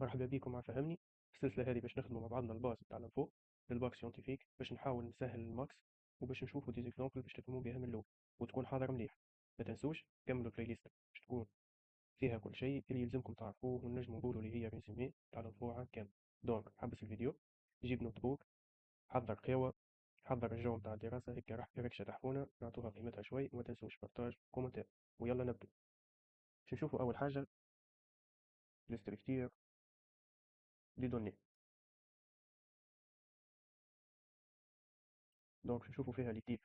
مرحبا بكم مع فهمني. في السلسلة هذه باش نخدموا مع بعضنا الباز تاع الانفو للباك سيونتيفيك باش نحاول نسهل الماكس، وباش نشوفوا دي زيكزامبل باش تفهموا بها من الأول وتكون حاضر مليح. ما تنسوش كملوا البلاي ليست باش تكون فيها كل شيء اللي يلزمكم تعرفوه ونجموا نقولوا اللي هي ريزومي تاع الانفو عام كامل. دونك حبس الفيديو، جيب نوت بوك، حضر قهوة، حضر الجو نتاع الدراسة، هيك راح ركشة تحفونة نعطوها قيمتها شوي، وما تنسوش بارتاج كومنتير. ويلا نبدو. باش نشوفوا أول حاجة الاستركتير دي دوني. دونك باش نشوفوا فيها لي تيب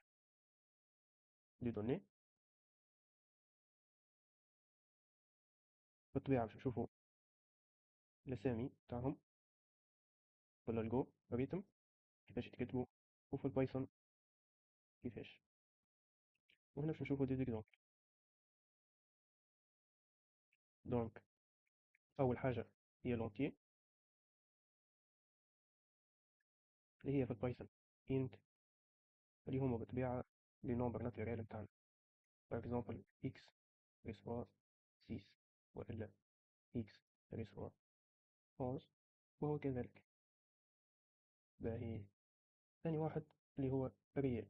دي دوني. بالطبيعة باش نشوفوا الأسامي تاعهم ولا الجوريتم كيفاش يتكتبوا، وفي البايثون كيفاش. وهنا باش نشوفوا دي زيكزامبل. دونك أول حاجة هي لونتيي اللي هي في البايثون int، اللي هما بالطبيعة لي نومبر ناتوريال نتاعنا. باغ اكزومبل x ريسوا 6 وإلا x ريسوا 11 وهو كذلك. باهي ثاني واحد اللي هو ريال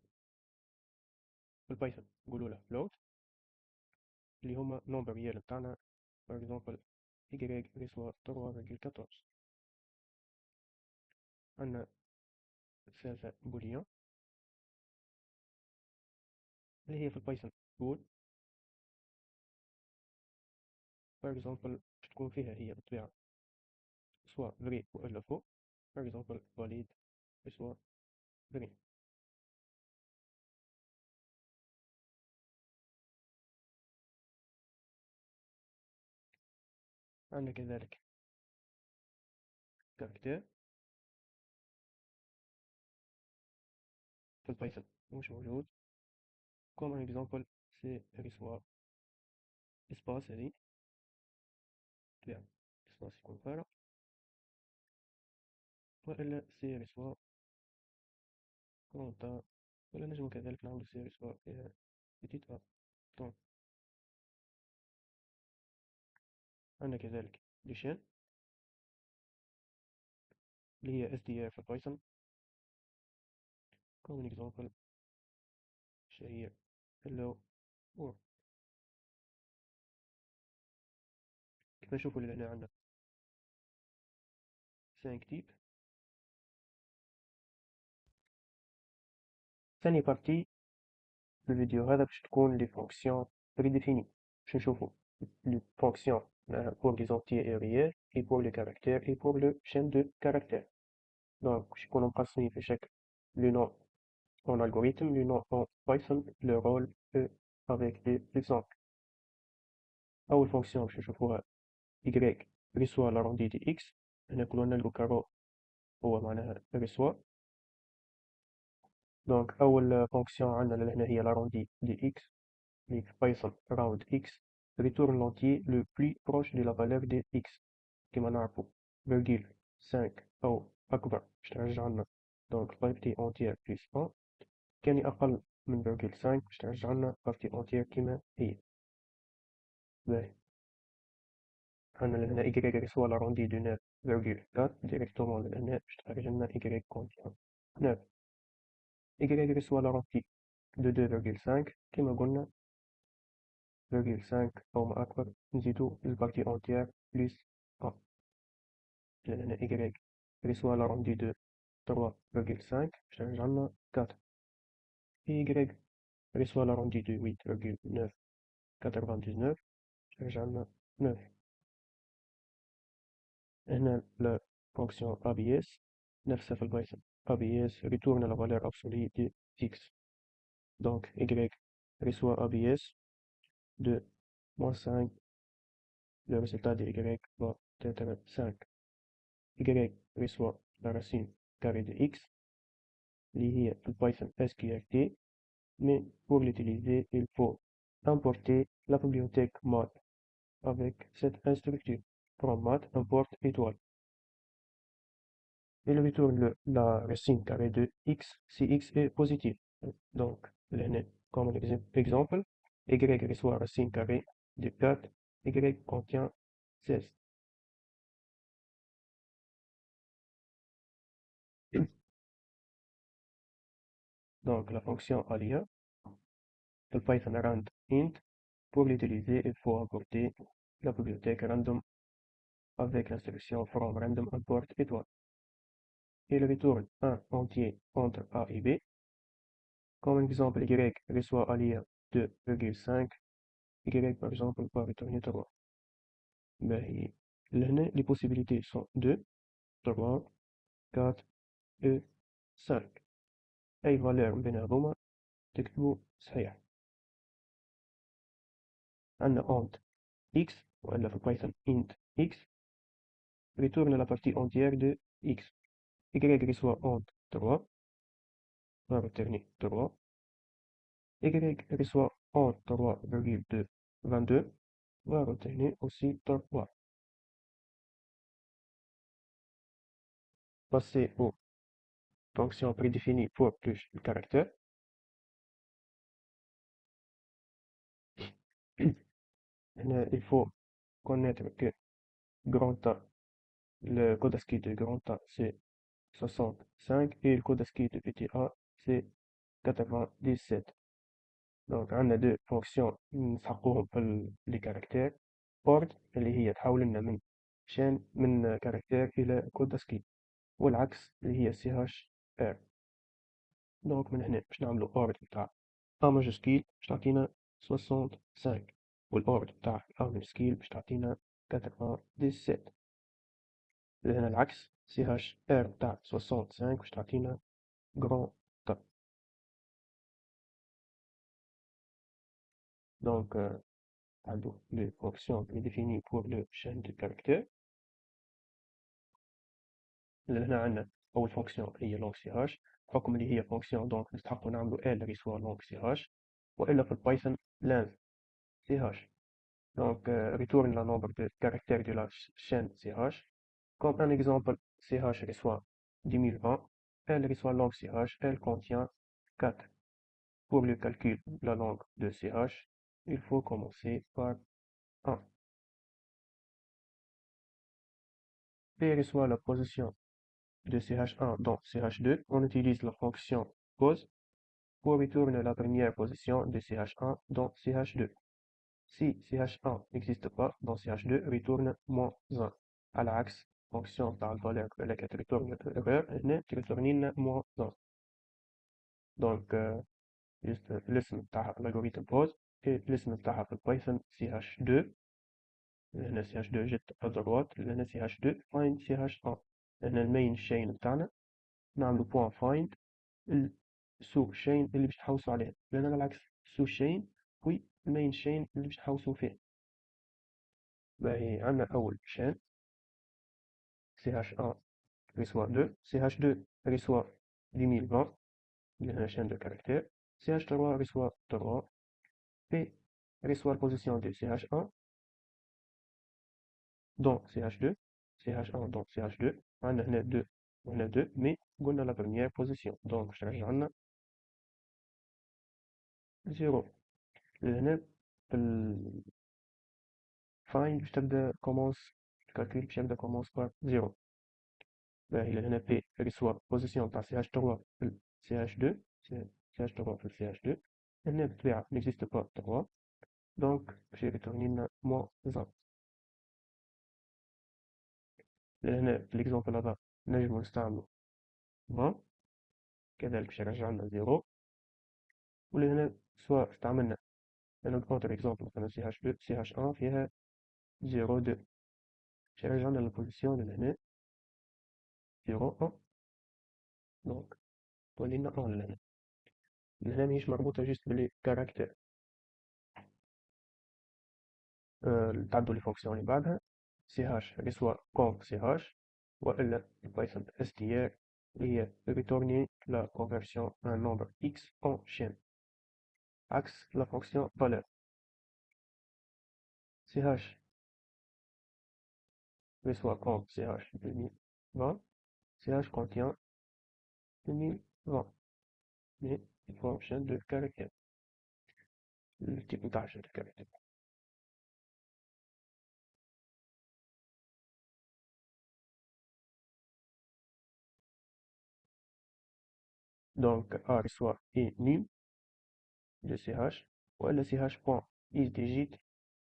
في البايثون نقولوا له float، اللي هما نومبر ريال نتاعنا. باغ اكزومبل y ريسوا 3.14. عندنا ثالثة بوليان اللي هي في البايثون بول. فور اكزومبل باش تكون فيها هي بالطبيعة سواء فري وإلا فو. فور اكزومبل valid سواء فري. عندنا كذلك كاركتير في البايثون مش موجود. كوم ان اكزومبل سي ريسوا اسباس هذي بالطبيعة اسباس يكون فارغ، وإلا سي ريسوا كونتا، ولا نجم كذلك نعمل سي ريسوا فيها بتيت ا. دونك عندنا كذلك ليشين اللي هي اس دي ار في البايثون. كوم ان اكزومبل شهير hello world. كيف نشوفوا اللي هنا عندنا 5 تيب. ثاني بارتي في الفيديو هذا باش تكون لي فونكسيون بريديفيني، باش نشوفو لي فونكسيون pour les entiers et réels et pour les caractères et pour le chaîne de caractères. Donc باش يكونوا مقسمين في شكل le nom en algorithme, le nom en Python, le rôle avec des exemples. أول فونكسيون باش نشوفوها y reçoit l'arrondi de x. هنا كنا نلقو كارو هو معناها reçoit. دونك أول فونكسيون عندنا لهنا هي l'arrondi de x. Python round x retourne l'entier le plus proche de la valeur de x كما نعرفو virgule 5 أو أكبر باش ترجع لنا دونك partie entière plus 1، كان أقل من virgule 5 باش ترجع لنا partie entière كما هي. باهي عندنا لهنا y reçoit l'arrondi de 9,4 directement لهنا باش تخرج لنا y contient 9. y reçoit l'arrondi de 2,5 كما قلنا virgule 5 أو ما أكبر نزيدو البارتي أونتيير بلس 1 لأن y reçoit l'arrondi de 3,5 باش ترجع لنا 4. y reçoit l'arrondi de 8,999 باش ترجع لنا 9. هنا la fonction abs نفسها في البايثون abs retourne la valeur absolue de x. donc y reçoit abs de -5. le résultat de y va être 5. y reçoit la racine carrée de x اللي هي في البايثون sqrt، mais pour l'utiliser il faut importer la bibliothèque math avec cette instruction from math import étoile et le retourne la racine carrée de x si x est positif. donc لهنا comme exemple y reçoit racine carrée de 4, y contient 16. Donc, la fonction alia de Python rand int, pour l'utiliser, il faut importer la bibliothèque random avec l'instruction from random import étoile. Il retourne un entier entre A et B. Comme exemple, y reçoit alia 2,5, y par exemple va retourner 3. Ben, les possibilités sont 2, 3, 4 et 5. أي valeur من هذوما تكتبوا صحيح. عندنا int x وإلا في Python int x retourne la partie entière de x. y reçoit int 3 va returner 3. y reçoit int 3,22 va returner aussi 3. Passer aux fonctions prédéfinies pour plus de caractères. Il faut connaître que grand A, le code ASCII de grand A, c'est 65 et le code ASCII de petit a, c'est 97. Donc, عندنا deux fonctions نسحقوهم في les caractères. Port اللي هي تحول لنا من شين من كاركتير إلى كود ASCII، والعكس اللي هي CHR. دونك من هنا باش نعملو OR بتاع A ماجسكيل باش تعطينا 65، والأورد بتاع A ماجسكيل باش تعطينا 97. هنا العكس CHR بتاع 65 باش تعطينا grand A. Donc, les fonctions prédéfinies pour le chaîne de caractères. هنا عندنا أول فونكسيون هي لونغ سي هاش، بحكم اللي هي فونكسيون دونك نستحقو نعملو ال ريسوا لونغ سي هاش، وإلا في البايثون لانز سي هاش. Donc, retourne le nombre de caractères de la chaîne CH. Comme un exemple, CH reçoit 10,020, elle reçoit langue CH, elle contient 4. Pour le calcul de la langue de CH, il faut commencer par 1. P reçoit la position de CH1 dans CH2. On utilise la fonction pose pour retourner la première position de CH1 dans CH2. Si CH1 n'existe pas dans CH2, retourne -1. À l'axe, fonction par valeur qui retourne l'erreur, tu retourne -1. Donc, juste l'ism بتاعها l'algorithme pose et l'ism بتاعها في Python CH2. هنا CH2 جت à droite، هنا CH2 find CH1. هنا المين chain بتاعنا نعملو point find السو chain اللي باش نحوسو عليه، لأن العكس سو chain وي المين chain اللي باش نحوسو فيه. باهي عندنا أول chain CH1 reçoit 2, CH2 reçoit 10,020, la chaîne de caractères, CH3 reçoit 3, P reçoit la position de CH1 dans CH2, CH1 dans CH2, on a 2, mais on a la première position, donc je regarde 0. هنا find باش تبدا commence الكالكول باش يبدا commence par 0. باهي هنا P reçoit position تاع CH3 في CH2 CH3 في CH2. هنا بالطبيعة n'existe pas 3 donc باش يريتورني لنا -1. هنا في l'exemple هذا نجمو نستعملو 20 كذلك باش يرجع لنا 0. ولهنا سواء استعملنا un autre exemple مثلا CH2 CH1 فيها 0 2 باش يرجع لنا البوزيسيون لهنا 0 1 دونك تولي لنا 1 لهنا. لهنا ماهيش مربوطة جست بلي كاركتير. تعدوا لي فونكسيون اللي بعدها CH reçoit conv CH وإلا Python str اللي هي retourner la conversion d'un nombre x en chaîne. Axe la fonction valeur. CH reçoit conv CH 2020. CH contient 2020 mais il faut une chaîne de caractères. Le type de chaîne de caractères. Donc A reçoit E num de CH وإلا CH point is digit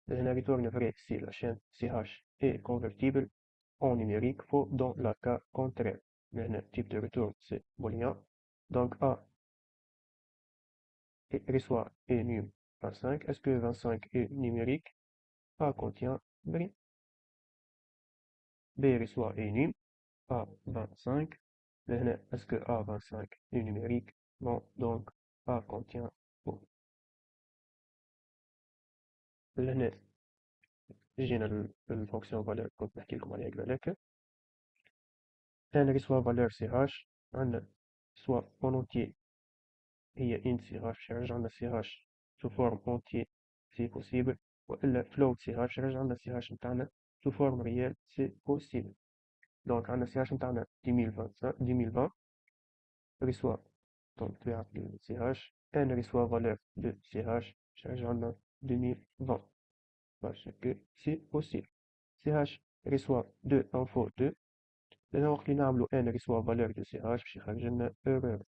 هنا retourne vrai si la chaîne CH est convertible en numérique faux dans le cas contraire. Le type de retour c'est booléen. Donc A reçoit E num 25. Est-ce que 25 est numérique? A contient vrai. B reçoit E num A 25. Est-ce que A25 est numérique? Non, donc A contient faux. لهنا جينا الفونكسيون فالور كنت نحكي لكم عليها قبل هنا سوا فالور سي هاش عندنا سوا اون اونتيي هي ان سي هاش يرجع لنا سي هاش سو فورم اونتيي سي بوسيبل والا فلوت سي هاش يرجع لنا سي هاش نتاعنا سو فورم ريال سي بوسيبل دونك عندنا سي هاش نتاعنا 2020 ريسوا دونك طبيعة سي هاش ان ريسوا فالور دو سي هاش يرجع لنا 2020 parce que c'est possible. CH reçoit 2 info 2 لأن وقت اللي نعملو ان reçoit valeur de CH باش يخرج لنا error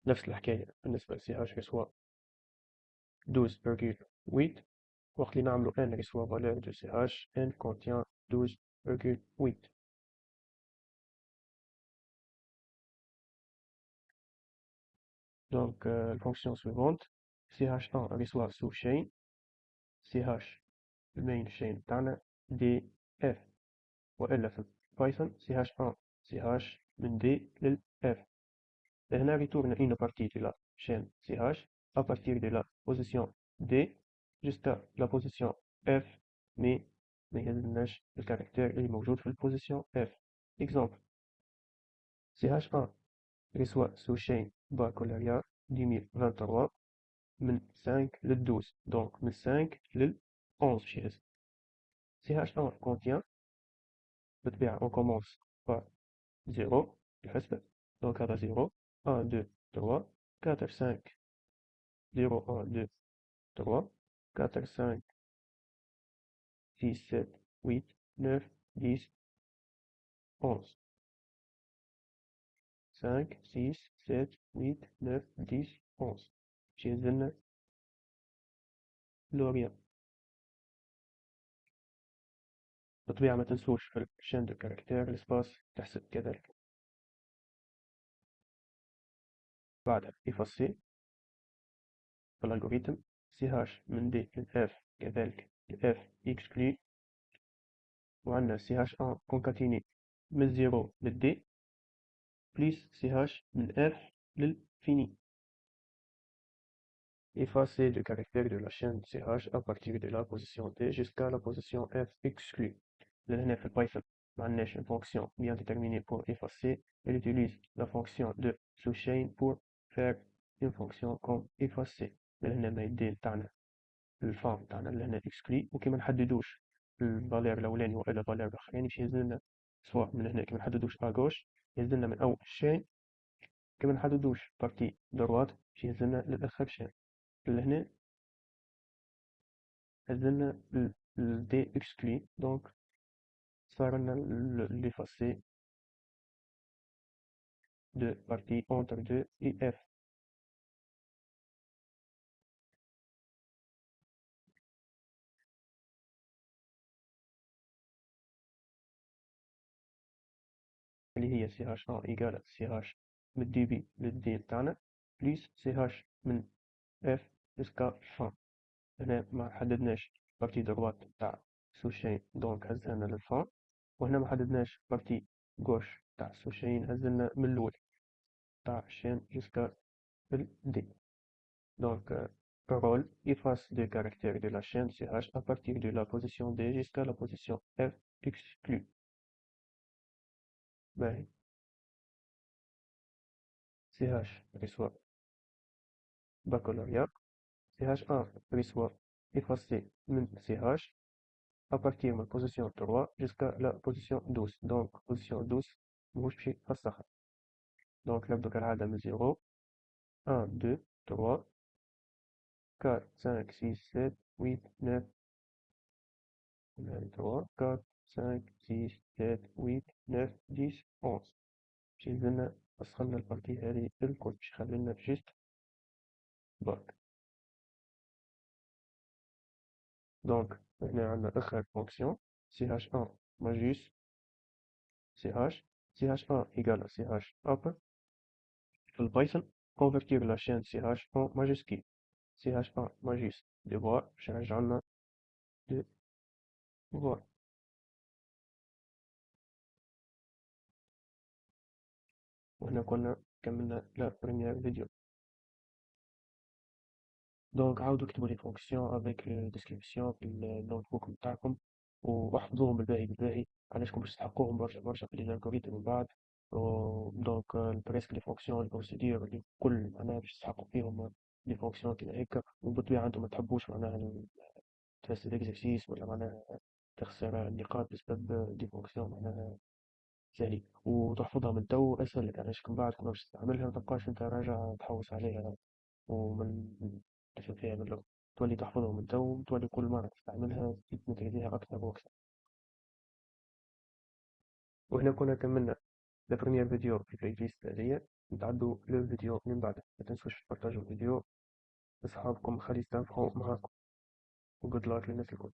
نفس الحكاية بالنسبة ل CH reçoit 12,8 وقت اللي نعملو ان reçoit valeur de CH n contient 12,8 donc la fonction suivante ch1 reçoit sous chain ch main chain تاعنا df وإلا في Python ch1 ch من d لل f Et on retourne une partie de la chaîne CH à partir de la position D jusqu'à la position F, mais le caractère est موجود في position F. Exemple, CH1 reçoit sous chaîne baccalauréat 2023 من 5 لل 12 donc من 5 لل 11 شيز CH1 contient بالطبيعة on commence par 0 الحسبة donc هذا 0 1 2 3 4 5 0 1 2 3 4 5 6 7 8 9 10 11 5 6 7 8 9 10 11 جهز لنا لوريا بالطبيعة ما تنسوش في الشين دو كاركتير السباس تحسب كذلك بعدها effacer في الالغوريتم سي هاش من دي للاف كذلك الاف exclu وعندنا سي هاش ان كونكاتيني من 0 للدي بليس سي هاش من اف للفيني Effacer le caractère de la chaîne CH à partir de la position D jusqu'à la position F exclue. لهنا في البايثون ما عندناش une fonction bien déterminée pour effacer. Elle utilise la fonction de sous-chain pour faire une fonction comme effacer. لهنا ما يدي نتاعنا الفارم نتاعنا لهنا exclue وكي ما نحددوش الفالير الأولاني ولا الفالير الأخراني باش يهز لنا سواء من هنا كي ما نحددوش à gauche يهز لنا من أول الشين كي ما نحددوش بارتي دروات باش يهز لنا للآخر شين لهنا هزلنا ال D exclu donc صار لنا l'effacer de partie entre 2 et F اللي هي CH1 égale CH من début لل D بتاعنا plus CH من F jusqu'à fin هنا ما حددناش بارتي دروات تاع سو شين دونك هزلنا للفان وهنا ما حددناش بارتي غوش تاع سو شين هزلنا من الأول تاع الشين jusqu'à ال D Donc, parole, efface des caractères de la chaîne CH à partir de la position D jusqu'à la position F exclue. Ben, CH reçoit baccalauréat, CH1 reçoit effacé min CH à partir de la position 3 jusqu'à la position 12. Donc, position 12, مش باش يفسخها. Donc, نبدو كالعادة من 0, 1, 2, 3, 4, 5, 6, 7, 8, 9, 3, 4, 5, 6, 7, 8, 9, 10, 11. باش يلزمنا نسخنا البارتي هذه الكل باش يخلينا جيست باك. دونك هنا عندنا آخر فونكسيون ch1 ماجيس ch ch1 égale à ch upper في البايثون convertir la chaîne ch en majuscule ch1 majus devoir باش يرجع لنا devoir. وهنا كنا كملنا لا بريمير فيديو. دونك عاودوا اكتبوا لي فونكسيون افيك ديسكريبسيون في النوت بوك نتاعكم واحفظوهم بالباهي بالباهي علاشكم باش تحققوهم برشا برشا في الالغوريثم من بعد. دونك بريسك لي فونكسيون البروسيدور اللي كل معناها باش تحققوا فيهم لي فونكسيون كيما هيك. وبالطبيعة انتم ما تحبوش معناها تفاس الاكزرسيس ولا معناها تخسر النقاط بسبب دي فونكسيون معناها سهلين وتحفظها من تو اسهل لك علاش من بعد كل ما باش تستعملها متبقاش انت راجع تحوس عليها ومن تفهم فيها من اللغة. تولي تحفظها من تو تولي كل مرة تستعملها تميكريزيها أكثر وأكثر. وهنا كنا كملنا لا بريمير فيديو في البلاي ليست هذيا. نتعدوا للفيديو من بعد. ما تنسوش تبارطاجوا الفيديو لأصحابكم خلي يستمتعوا معاكم. وجود لاك للناس الكل.